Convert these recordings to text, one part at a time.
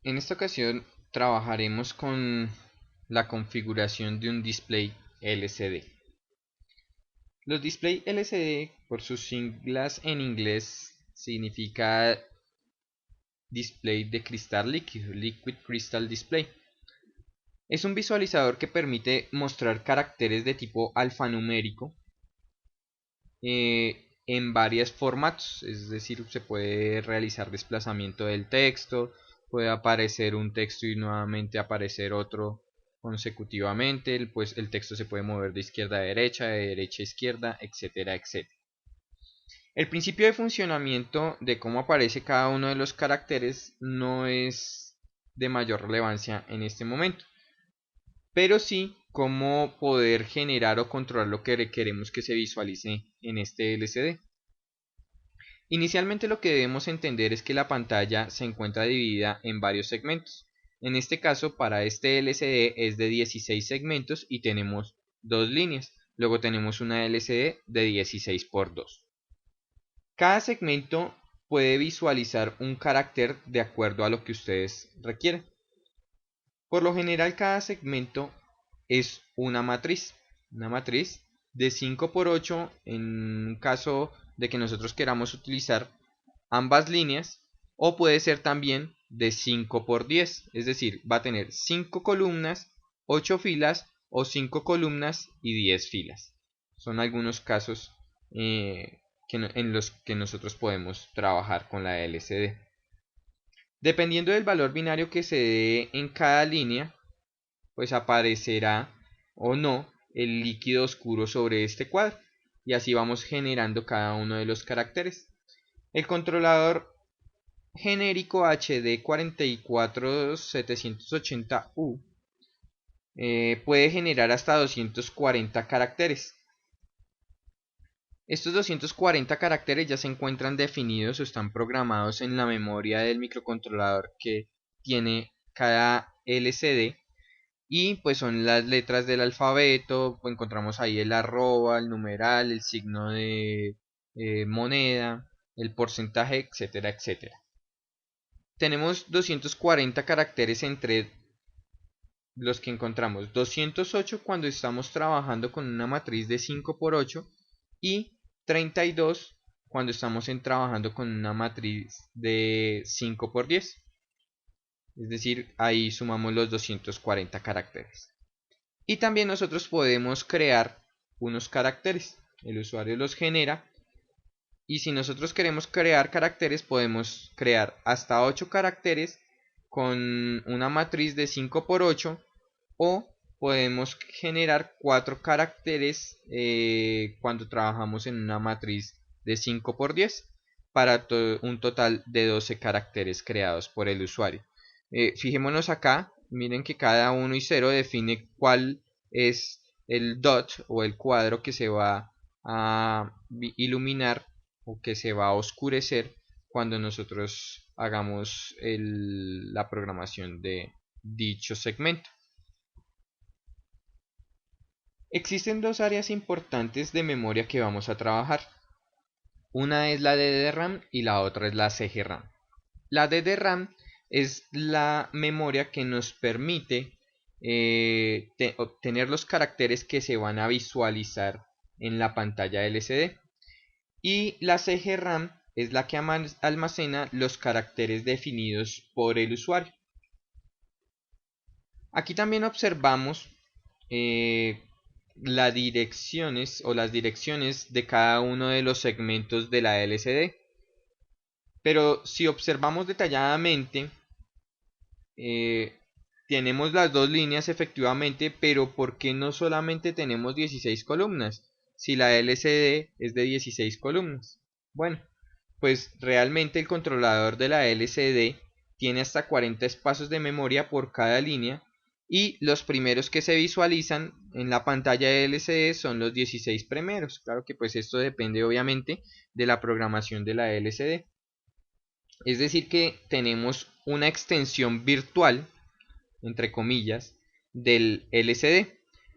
En esta ocasión trabajaremos con la configuración de un display LCD. Los display LCD, por sus siglas en inglés, significa display de cristal líquido, Liquid Crystal Display. Es un visualizador que permite mostrar caracteres de tipo alfanumérico en varios formatos, es decir, se puede realizar desplazamiento del texto, puede aparecer un texto y nuevamente aparecer otro consecutivamente, pues el texto se puede mover de izquierda a derecha, de derecha a izquierda, etcétera, etcétera. El principio de funcionamiento de cómo aparece cada uno de los caracteres no es de mayor relevancia en este momento, pero sí cómo poder generar o controlar lo que queremos que se visualice en este LCD. Inicialmente lo que debemos entender es que la pantalla se encuentra dividida en varios segmentos. En este caso, para este LCD es de 16 segmentos y tenemos dos líneas. Luego tenemos una LCD de 16 por 2. Cada segmento puede visualizar un carácter de acuerdo a lo que ustedes requieren. Por lo general, cada segmento es una matriz de 5 por 8 en caso de que nosotros queramos utilizar ambas líneas, o puede ser también de 5 por 10, es decir, va a tener 5 columnas, 8 filas o 5 columnas y 10 filas. Son algunos casos en los que nosotros podemos trabajar con la LCD. Dependiendo del valor binario que se dé en cada línea, pues aparecerá o no el líquido oscuro sobre este cuadro, y así vamos generando cada uno de los caracteres. El controlador genérico HD 44780U puede generar hasta 240 caracteres. Estos 240 caracteres ya se encuentran definidos o están programados en la memoria del microcontrolador que tiene cada LCD, y pues son las letras del alfabeto. Pues encontramos ahí el arroba, el numeral, el signo de moneda, el porcentaje, etcétera, etcétera. Tenemos 240 caracteres entre los que encontramos 208 cuando estamos trabajando con una matriz de 5 por 8 y 32 cuando estamos trabajando con una matriz de 5 por 10. Es decir, ahí sumamos los 240 caracteres. Y también nosotros podemos crear unos caracteres. El usuario los genera. Y si nosotros queremos crear caracteres, podemos crear hasta 8 caracteres con una matriz de 5 por 8, o podemos generar 4 caracteres cuando trabajamos en una matriz de 5 por 10 para un total de 12 caracteres creados por el usuario. Fijémonos acá, miren que cada 1 y 0 define cuál es el dot o el cuadro que se va a iluminar o que se va a oscurecer cuando nosotros hagamos la programación de dicho segmento. Existen dos áreas importantes de memoria que vamos a trabajar. Una es la DDRAM y la otra es la CGRAM. La DDRAM es la memoria que nos permite obtener los caracteres que se van a visualizar en la pantalla LCD. Y la CGRAM es la que almacena los caracteres definidos por el usuario. Aquí también observamos las direcciones de cada uno de los segmentos de la LCD. Pero si observamos detalladamente, tenemos las dos líneas efectivamente, pero ¿por qué no solamente tenemos 16 columnas? Si la LCD es de 16 columnas. Bueno, pues realmente el controlador de la LCD tiene hasta 40 espacios de memoria por cada línea, y los primeros que se visualizan en la pantalla de LCD son los 16 primeros. Claro que pues esto depende obviamente de la programación de la LCD. Es decir que tenemos una extensión virtual, entre comillas, del LCD.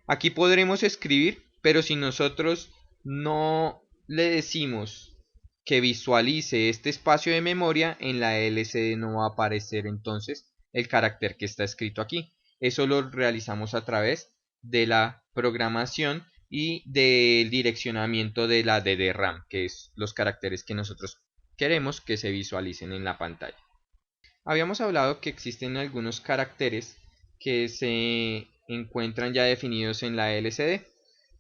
Aquí podremos escribir, pero si nosotros no le decimos que visualice este espacio de memoria, en la LCD no va a aparecer entonces el carácter que está escrito aquí. Eso lo realizamos a través de la programación y del direccionamiento de la DDRAM, que es los caracteres que nosotros queremos que se visualicen en la pantalla. Habíamos hablado que existen algunos caracteres que se encuentran ya definidos en la LCD.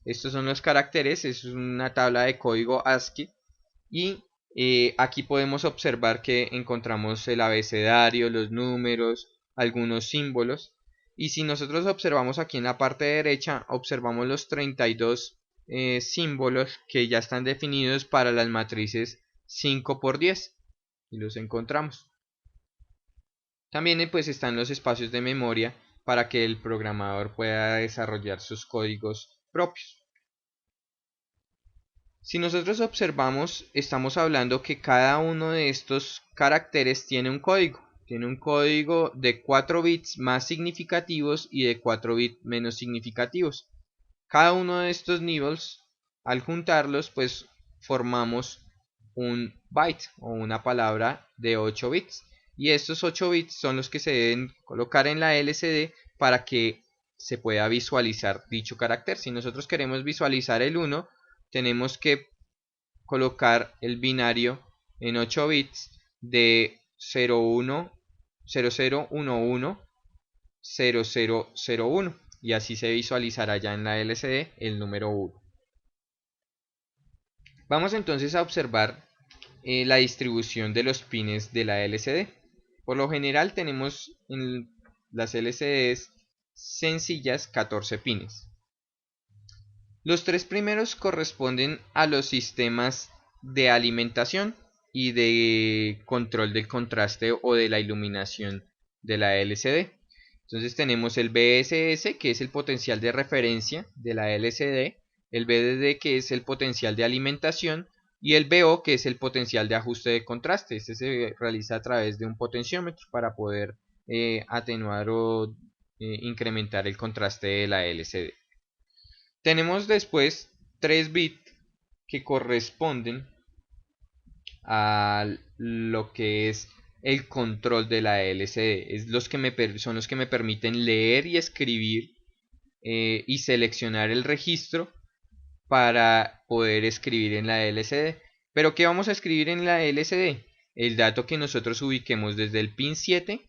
Estos son los caracteres, es una tabla de código ASCII y aquí podemos observar que encontramos el abecedario, los números, algunos símbolos. Y si nosotros observamos aquí en la parte derecha, observamos los 32 símbolos que ya están definidos para las matrices 5 por 10 y los encontramos. También pues están los espacios de memoria para que el programador pueda desarrollar sus códigos propios. Si nosotros observamos, estamos hablando que cada uno de estos caracteres tiene un código. Tiene un código de 4 bits más significativos y de 4 bits menos significativos. Cada uno de estos nibbles, al juntarlos, pues formamos un byte o una palabra de 8 bits. Y estos 8 bits son los que se deben colocar en la LCD para que se pueda visualizar dicho carácter. Si nosotros queremos visualizar el 1, tenemos que colocar el binario en 8 bits de 0011 0001 y así se visualizará ya en la LCD el número 1. Vamos entonces a observar la distribución de los pines de la LCD. Por lo general tenemos en las LCDs sencillas 14 pines. Los 3 primeros corresponden a los sistemas de alimentación y de control del contraste o de la iluminación de la LCD. Entonces tenemos el BSS, que es el potencial de referencia de la LCD, el BDD, que es el potencial de alimentación, y el BO, que es el potencial de ajuste de contraste. Este se realiza a través de un potenciómetro para poder atenuar o incrementar el contraste de la LCD. Tenemos después 3 bits que corresponden a lo que es el control de la LCD. Son los que me permiten leer y escribir y seleccionar el registro para poder escribir en la LCD. ¿Pero qué vamos a escribir en la LCD? El dato que nosotros ubiquemos desde el pin 7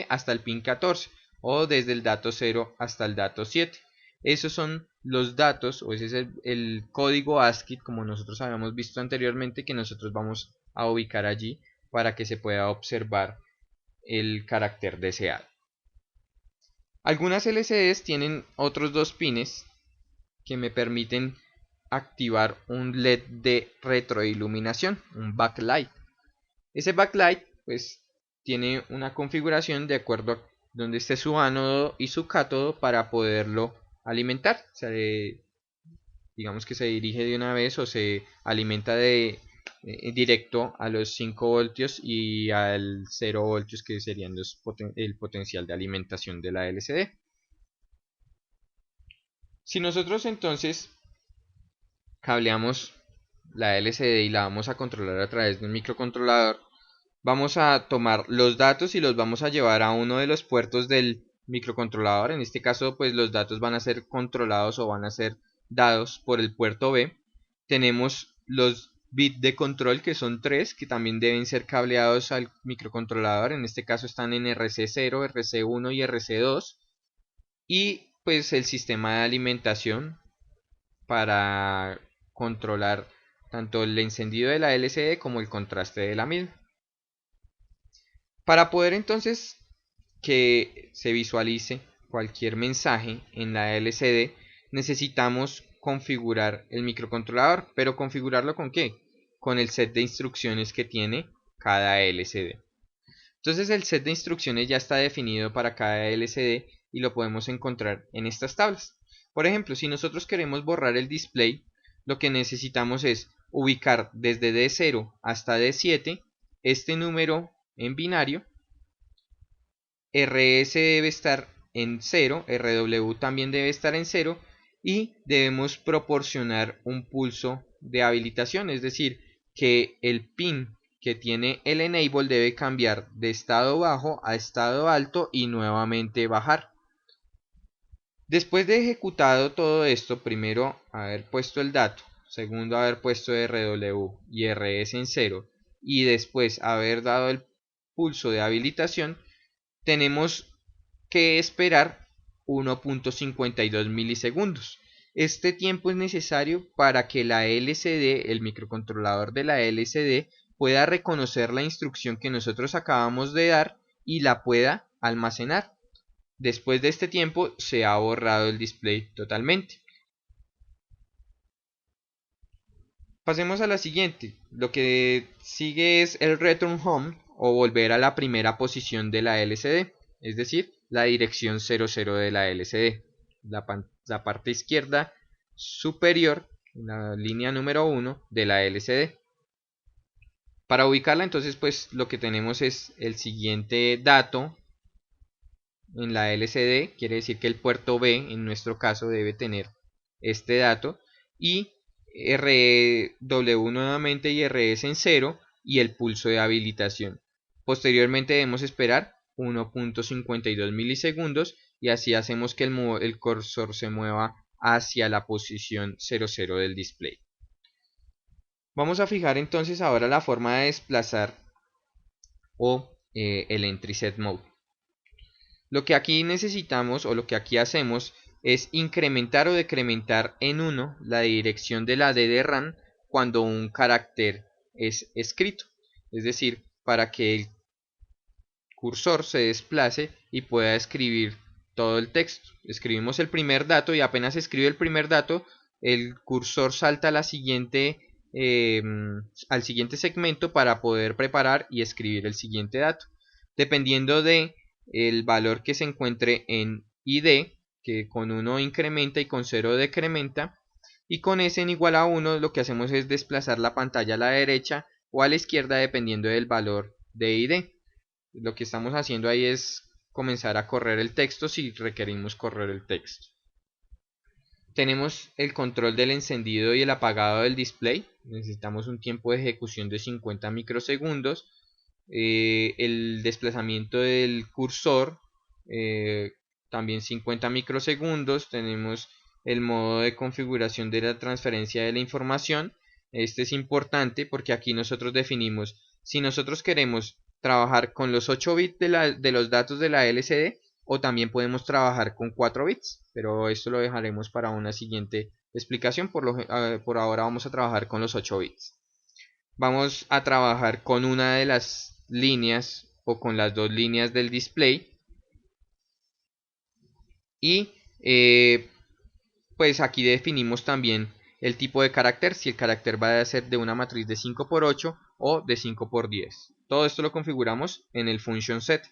hasta el pin 14 o desde el dato 0 hasta el dato 7. Esos son los datos, o ese es el código ASCII, como nosotros habíamos visto anteriormente, que nosotros vamos a ubicar allí para que se pueda observar el carácter deseado. Algunas LCDs tienen otros 2 pines que me permiten activar un LED de retroiluminación, un backlight. Ese backlight pues tiene una configuración de acuerdo a donde esté su ánodo y su cátodo para poderlo alimentar. O sea, digamos que se dirige de una vez o se alimenta directo a los 5 voltios y al 0 voltios, que serían el potencial de alimentación de la LCD. Si nosotros entonces cableamos la LCD y la vamos a controlar a través de un microcontrolador, vamos a tomar los datos y los vamos a llevar a uno de los puertos del microcontrolador. En este caso pues los datos van a ser controlados o van a ser dados por el puerto B. Tenemos los bits de control, que son 3, que también deben ser cableados al microcontrolador. En este caso están en RC0, RC1 y RC2. Y pues el sistema de alimentación para controlar tanto el encendido de la LCD como el contraste de la misma. Para poder entonces que se visualice cualquier mensaje en la LCD, necesitamos configurar el microcontrolador. ¿Pero configurarlo con qué? Con el set de instrucciones que tiene cada LCD. Entonces el set de instrucciones ya está definido para cada LCD y lo podemos encontrar en estas tablas. Por ejemplo, si nosotros queremos borrar el display, lo que necesitamos es ubicar desde D0 hasta D7 este número en binario. RS debe estar en 0, RW también debe estar en 0 y debemos proporcionar un pulso de habilitación, es decir, que el pin que tiene el enable debe cambiar de estado bajo a estado alto y nuevamente bajar. Después de ejecutado todo esto, primero haber puesto el dato, segundo haber puesto RW y RS en 0 y después haber dado el pulso de habilitación, tenemos que esperar 1.52 milisegundos. Este tiempo es necesario para que la LCD, el microcontrolador de la LCD, pueda reconocer la instrucción que nosotros acabamos de dar y la pueda almacenar. Después de este tiempo se ha borrado el display totalmente. Pasemos a la siguiente. Lo que sigue es el return home o volver a la primera posición de la LCD, es decir, la dirección 00 de la LCD. La parte izquierda superior, la línea número 1 de la LCD. Para ubicarla entonces pues lo que tenemos es el siguiente dato en la LCD, quiere decir que el puerto B en nuestro caso debe tener este dato y RW nuevamente y RS en 0 y el pulso de habilitación. Posteriormente debemos esperar 1.52 milisegundos y así hacemos que el cursor se mueva hacia la posición 00 del display. Vamos a fijar entonces ahora la forma de desplazar el entry set mode. Lo que aquí necesitamos o lo que aquí hacemos es incrementar o decrementar en 1 la dirección de la DRAM cuando un carácter es escrito. Es decir, para que el cursor se desplace y pueda escribir todo el texto. Escribimos el primer dato y apenas escribe el primer dato, el cursor salta a al siguiente segmento para poder preparar y escribir el siguiente dato. Dependiendo de el valor que se encuentre en ID, que con 1 incrementa y con 0 decrementa, y con S en igual a 1 lo que hacemos es desplazar la pantalla a la derecha o a la izquierda dependiendo del valor de ID. Lo que estamos haciendo ahí es comenzar a correr el texto si requerimos correr el texto. Tenemos el control del encendido y el apagado del display. Necesitamos un tiempo de ejecución de 50 microsegundos. El desplazamiento del cursor, también 50 microsegundos. Tenemos el modo de configuración de la transferencia de la información. Este es importante porque aquí nosotros definimos si nosotros queremos trabajar con los 8 bits de los datos de la LCD o también podemos trabajar con 4 bits, pero esto lo dejaremos para una siguiente explicación. Por ahora vamos a trabajar con los 8 bits. Vamos a trabajar con una de las líneas o con las dos líneas del display y pues aquí definimos también el tipo de carácter, si el carácter va a ser de una matriz de 5×8 o de 5×10. Todo esto lo configuramos en el function set.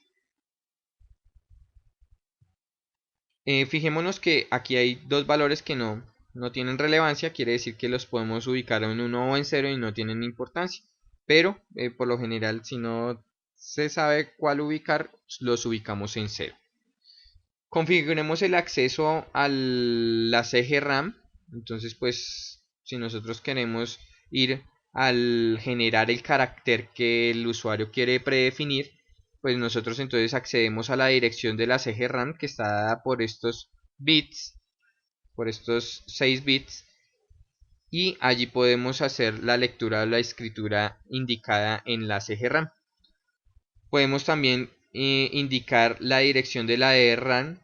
Fijémonos que aquí hay dos valores que no tienen relevancia, quiere decir que los podemos ubicar en 1 o en 0 y no tienen importancia. Pero por lo general, si no se sabe cuál ubicar, los ubicamos en 0. Configuremos el acceso a la CGRAM. Entonces pues si nosotros queremos ir al generar el carácter que el usuario quiere predefinir, pues nosotros entonces accedemos a la dirección de la CGRAM que está dada por estos bits, por estos 6 bits, y allí podemos hacer la lectura o la escritura indicada en la CGRAM. Podemos también indicar la dirección de la DRAM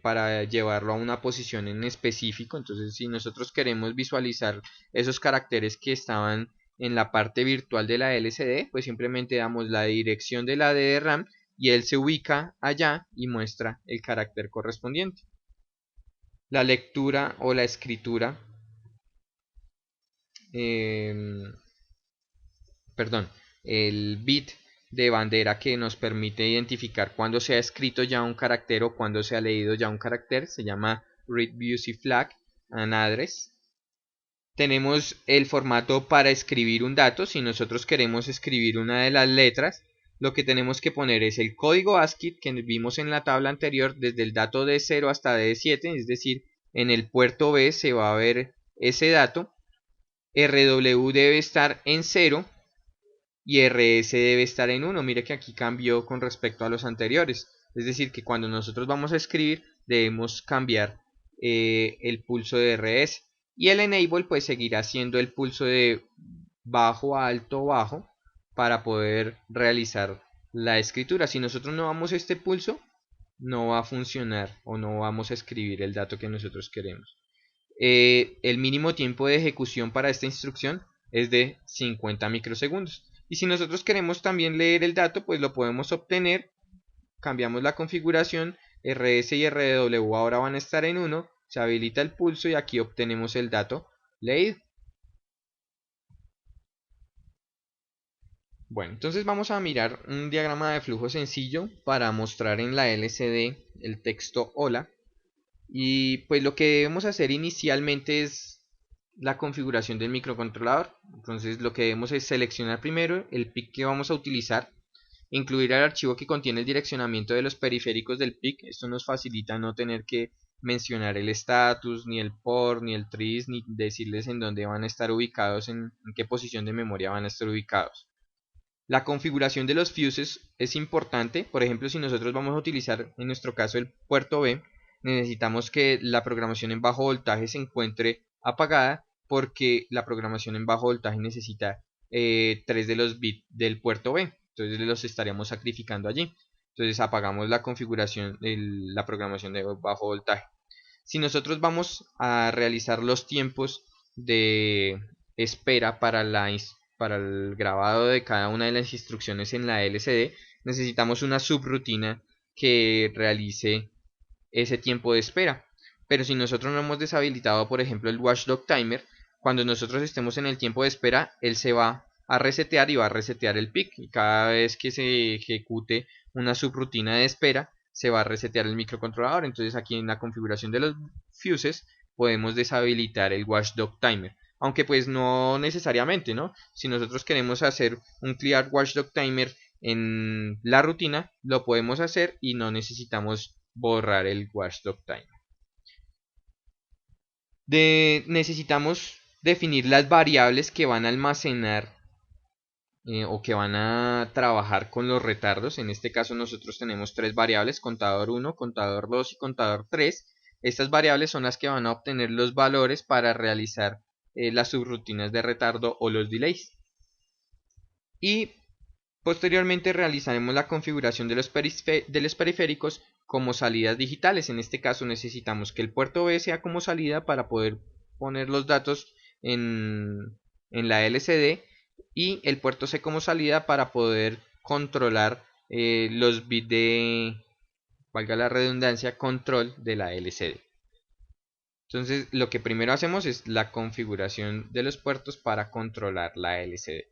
para llevarlo a una posición en específico. Entonces si nosotros queremos visualizar esos caracteres que estaban en la parte virtual de la LCD, pues simplemente damos la dirección de la DRAM y él se ubica allá y muestra el carácter correspondiente. La lectura o la escritura, el bit de bandera que nos permite identificar cuando se ha escrito ya un carácter o cuando se ha leído ya un carácter, se llama Read Busy Flag and Address. Tenemos el formato para escribir un dato. Si nosotros queremos escribir una de las letras, lo que tenemos que poner es el código ASCII que vimos en la tabla anterior, desde el dato D0 hasta D7, es decir, en el puerto B se va a ver ese dato. RW debe estar en 0 y RS debe estar en 1. Mire que aquí cambió con respecto a los anteriores. Es decir, que cuando nosotros vamos a escribir debemos cambiar el pulso de RS. Y el enable pues seguirá siendo el pulso de bajo, alto, bajo para poder realizar la escritura. Si nosotros no damos este pulso, no va a funcionar o no vamos a escribir el dato que nosotros queremos. El mínimo tiempo de ejecución para esta instrucción es de 50 microsegundos. Y si nosotros queremos también leer el dato, pues lo podemos obtener. Cambiamos la configuración, RS y RW ahora van a estar en 1, se habilita el pulso y aquí obtenemos el dato leído. Bueno, entonces vamos a mirar un diagrama de flujo sencillo para mostrar en la LCD el texto hola. Y pues lo que debemos hacer inicialmente es la configuración del microcontrolador. Entonces lo que debemos es seleccionar primero el PIC que vamos a utilizar, incluir el archivo que contiene el direccionamiento de los periféricos del PIC. Esto nos facilita no tener que mencionar el status, ni el port, ni el trace, ni decirles en dónde van a estar ubicados, en qué posición de memoria van a estar ubicados. La configuración de los fuses es importante. Por ejemplo, si nosotros vamos a utilizar en nuestro caso el puerto B, necesitamos que la programación en bajo voltaje se encuentre apagada, porque la programación en bajo voltaje necesita 3 de los bits del puerto B. Entonces los estaríamos sacrificando allí. Entonces apagamos la configuración de la programación de bajo voltaje. Si nosotros vamos a realizar los tiempos de espera para el grabado de cada una de las instrucciones en la LCD, necesitamos una subrutina que realice ese tiempo de espera. Pero si nosotros no hemos deshabilitado, por ejemplo, el watchdog timer, cuando nosotros estemos en el tiempo de espera, él se va a resetear y va a resetear el PIC. Y cada vez que se ejecute una subrutina de espera, se va a resetear el microcontrolador. Entonces aquí en la configuración de los fuses podemos deshabilitar el watchdog timer. Aunque pues no necesariamente, ¿no? Si nosotros queremos hacer un clear watchdog timer en la rutina, lo podemos hacer y no necesitamos borrar el watchdog timer. Necesitamos definir las variables que van a almacenar o que van a trabajar con los retardos. En este caso nosotros tenemos tres variables: contador 1, contador 2 y contador 3. Estas variables son las que van a obtener los valores para realizar las subrutinas de retardo o los delays. Y posteriormente realizaremos la configuración de los periféricos como salidas digitales. En este caso necesitamos que el puerto B sea como salida para poder poner los datos en la LCD, y el puerto C como salida para poder controlar los bits de, valga la redundancia, control de la LCD. Entonces lo que primero hacemos es la configuración de los puertos para controlar la LCD.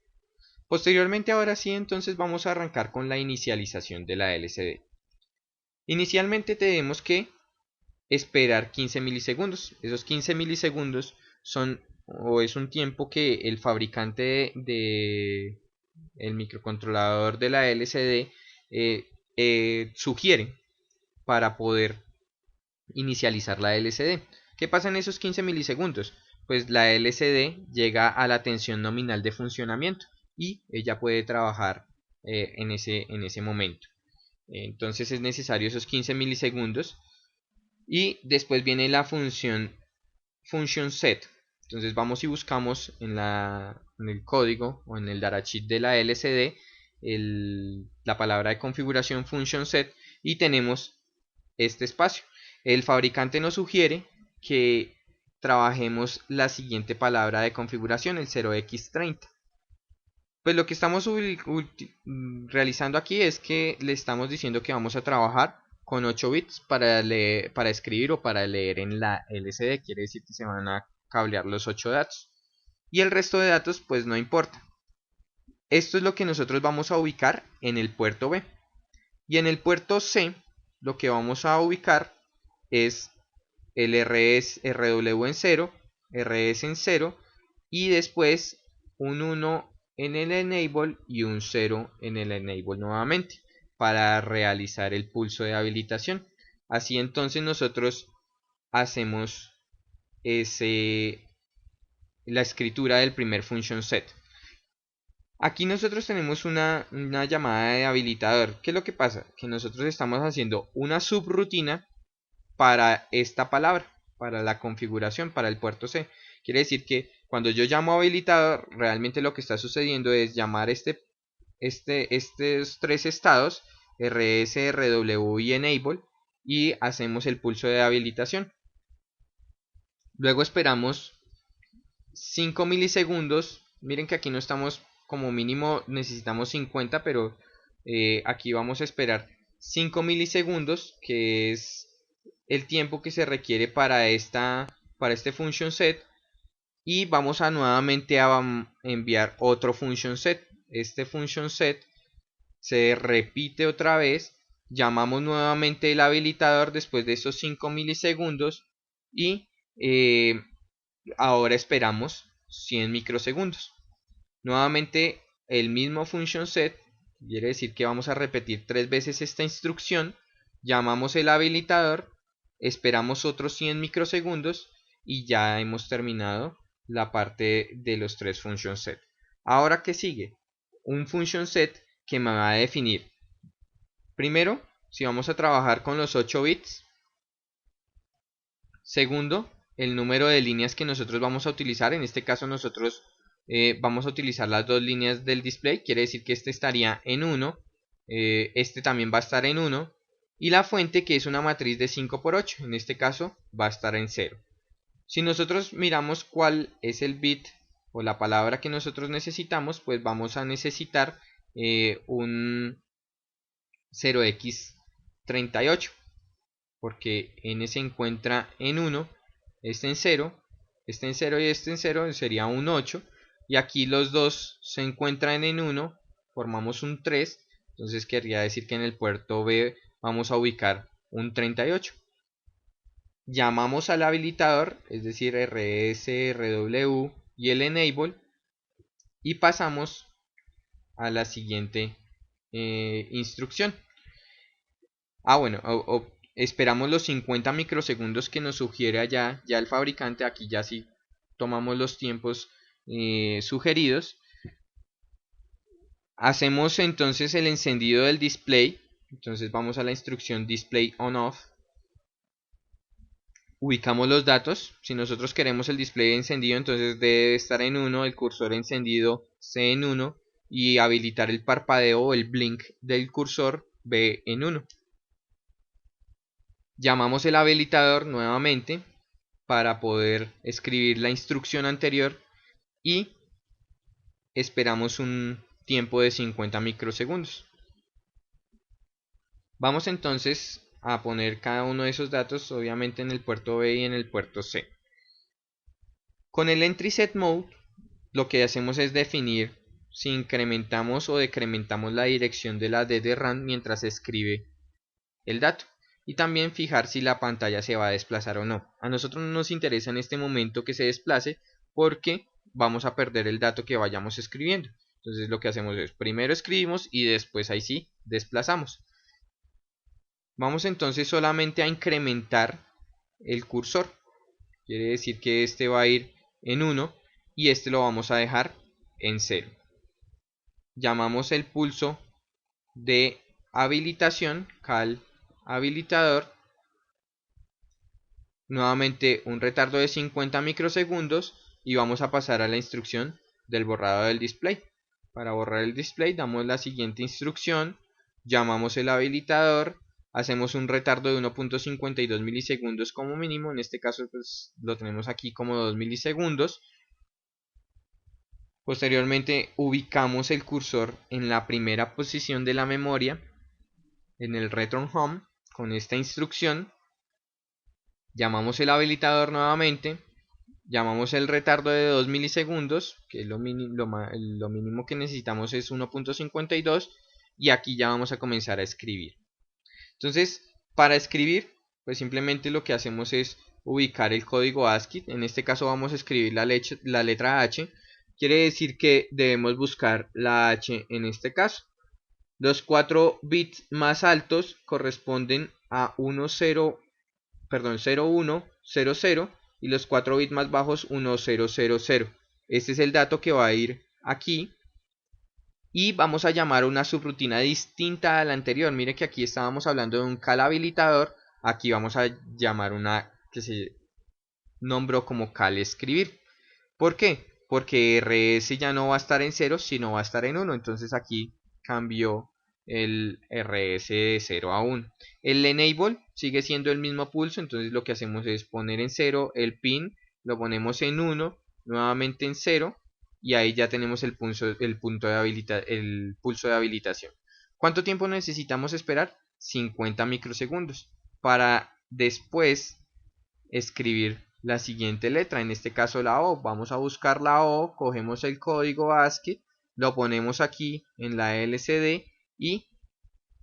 Posteriormente, ahora sí, entonces vamos a arrancar con la inicialización de la LCD. Inicialmente tenemos que esperar 15 milisegundos. Esos 15 milisegundos es un tiempo que el fabricante de el microcontrolador de la LCD sugiere para poder inicializar la LCD. ¿Qué pasa en esos 15 milisegundos? Pues la LCD llega a la tensión nominal de funcionamiento y ella puede trabajar en ese momento. Entonces es necesario esos 15 milisegundos. Y después viene la función set. Entonces vamos y buscamos en el código o en el datasheet de la LCD la palabra de configuración function set, y tenemos este espacio. El fabricante nos sugiere que trabajemos la siguiente palabra de configuración, el 0x30. Pues lo que estamos realizando aquí es que le estamos diciendo que vamos a trabajar con 8 bits para escribir o para leer en la LCD. Quiere decir que se van a cablear los 8 datos. Y el resto de datos pues no importa. Esto es lo que nosotros vamos a ubicar en el puerto B. Y en el puerto C lo que vamos a ubicar es el RW en 0, RS en 0, y después un 1 en el enable y un 0 en el enable nuevamente para realizar el pulso de habilitación. Así entonces nosotros hacemos ese la escritura del primer function set. Aquí nosotros tenemos una llamada de habilitador. ¿Qué es lo que pasa? Que nosotros estamos haciendo una subrutina para esta palabra, para la configuración, para el puerto C. Quiere decir que cuando yo llamo habilitador, realmente lo que está sucediendo es llamar estos tres estados, rs, rw y enable, y hacemos el pulso de habilitación. Luego esperamos 5 milisegundos. Miren que aquí no estamos, como mínimo necesitamos 50, pero aquí vamos a esperar 5 milisegundos, que es el tiempo que se requiere para este function set, y vamos a nuevamente a enviar otro function set. Este function set se repite otra vez, llamamos nuevamente el habilitador después de esos 5 milisegundos y ahora esperamos 100 microsegundos. Nuevamente el mismo function set, quiere decir que vamos a repetir 3 veces esta instrucción, llamamos el habilitador, esperamos otros 100 microsegundos y ya hemos terminado la parte de los 3 function set. Ahora, ¿qué sigue? Un function set que me va a definir, primero, si vamos a trabajar con los 8 bits. Segundo, el número de líneas que nosotros vamos a utilizar. En este caso nosotros vamos a utilizar las dos líneas del display. Quiere decir que este estaría en 1. Este también va a estar en 1. Y la fuente, que es una matriz de 5 por 8. En este caso va a estar en 0. Si nosotros miramos cuál es el bit o la palabra que nosotros necesitamos, pues vamos a necesitar un 0x38. Porque n se encuentra en 1, este en 0, este en 0 y este en 0, sería un 8. Y aquí los dos se encuentran en 1, formamos un 3. Entonces querría decir que en el puerto B vamos a ubicar un 38. Llamamos al habilitador, es decir, rs, rw y el enable, y pasamos a la siguiente instrucción. Bueno, esperamos los 50 microsegundos que nos sugiere allá ya el fabricante. Aquí ya sí tomamos los tiempos sugeridos. Hacemos entonces el encendido del display. Entonces vamos a la instrucción display on off. Ubicamos los datos. Si nosotros queremos el display encendido, entonces debe estar en 1, el cursor encendido C en 1 y habilitar el parpadeo o el blink del cursor B en 1. Llamamos el habilitador nuevamente para poder escribir la instrucción anterior y esperamos un tiempo de 50 microsegundos. Vamos entonces a poner cada uno de esos datos, obviamente en el puerto B y en el puerto C. Con el entry set mode lo que hacemos es definir si incrementamos o decrementamos la dirección de la DDRAM mientras se escribe el dato. Y también fijar si la pantalla se va a desplazar o no. A nosotros no nos interesa en este momento que se desplace porque vamos a perder el dato que vayamos escribiendo. Entonces lo que hacemos es primero escribimos y después ahí sí desplazamos. Vamos entonces solamente a incrementar el cursor. Quiere decir que este va a ir en 1 y este lo vamos a dejar en 0. Llamamos el pulso de habilitación, cal habilitador, nuevamente un retardo de 50 microsegundos y vamos a pasar a la instrucción del borrado del display. Para borrar el display damos la siguiente instrucción, llamamos el habilitador, hacemos un retardo de 1.52 milisegundos como mínimo, en este caso pues lo tenemos aquí como 2 milisegundos. Posteriormente ubicamos el cursor en la primera posición de la memoria en el return home con esta instrucción. Llamamos el habilitador nuevamente, llamamos el retardo de 2 milisegundos, que es lo mínimo que necesitamos es 1.52, y aquí ya vamos a comenzar a escribir. Entonces, para escribir, pues simplemente lo que hacemos es ubicar el código ASCII. En este caso vamos a escribir la letra H. Quiere decir que debemos buscar la H en este caso. Los 4 bits más altos corresponden a 0100, y los 4 bits más bajos 1000. Este es el dato que va a ir aquí. Y vamos a llamar una subrutina distinta a la anterior. Mire que aquí estábamos hablando de un cal habilitador. Aquí vamos a llamar una que se nombró como cal escribir. ¿Por qué? Porque RS ya no va a estar en 0, sino va a estar en 1. Entonces aquí cambió el RS de 0 a 1. El enable sigue siendo el mismo pulso. Entonces lo que hacemos es poner en 0 el pin. Lo ponemos en 1. Nuevamente en 0. Y ahí ya tenemos el pulso de habilitación. ¿Cuánto tiempo necesitamos esperar? 50 microsegundos. Para después escribir la siguiente letra, en este caso la O. Vamos a buscar la O, cogemos el código ASCII, lo ponemos aquí en la LCD y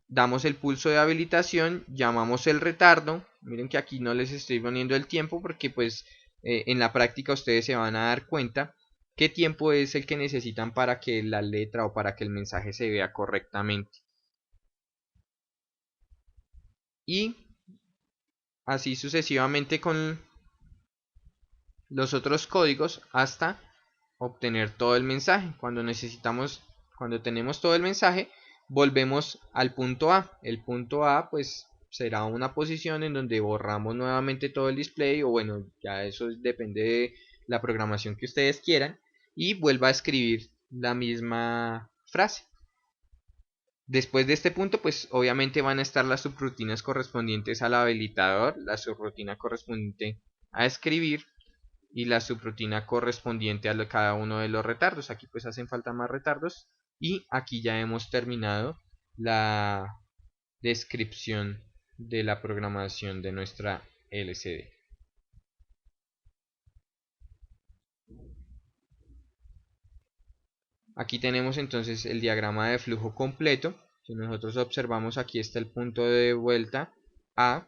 damos el pulso de habilitación, llamamos el retardo. Miren que aquí no les estoy poniendo el tiempo porque pues en la práctica ustedes se van a dar cuenta qué tiempo es el que necesitan para que la letra o para que el mensaje se vea correctamente. Y así sucesivamente con los otros códigos hasta obtener todo el mensaje. Cuando tenemos todo el mensaje, volvemos al punto A. El punto A pues será una posición en donde borramos nuevamente todo el display, o bueno, ya eso depende de la programación que ustedes quieran, y vuelva a escribir la misma frase. Después de este punto, pues obviamente van a estar las subrutinas correspondientes al habilitador, la subrutina correspondiente a escribir y la subrutina correspondiente a cada uno de los retardos. Aquí pues hacen falta más retardos y aquí ya hemos terminado la descripción de la programación de nuestra LCD. Aquí tenemos entonces el diagrama de flujo completo. Si nosotros observamos, aquí está el punto de vuelta A,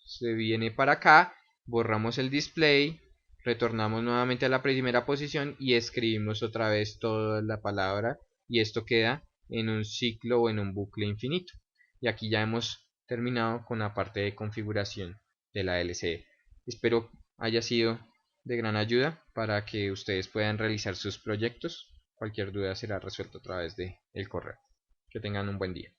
se viene para acá, borramos el display, retornamos nuevamente a la primera posición y escribimos otra vez toda la palabra, y esto queda en un ciclo o en un bucle infinito. Y aquí ya hemos terminado con la parte de configuración de la LCD. Espero haya sido de gran ayuda para que ustedes puedan realizar sus proyectos. Cualquier duda será resuelta a través de el correo. Que tengan un buen día.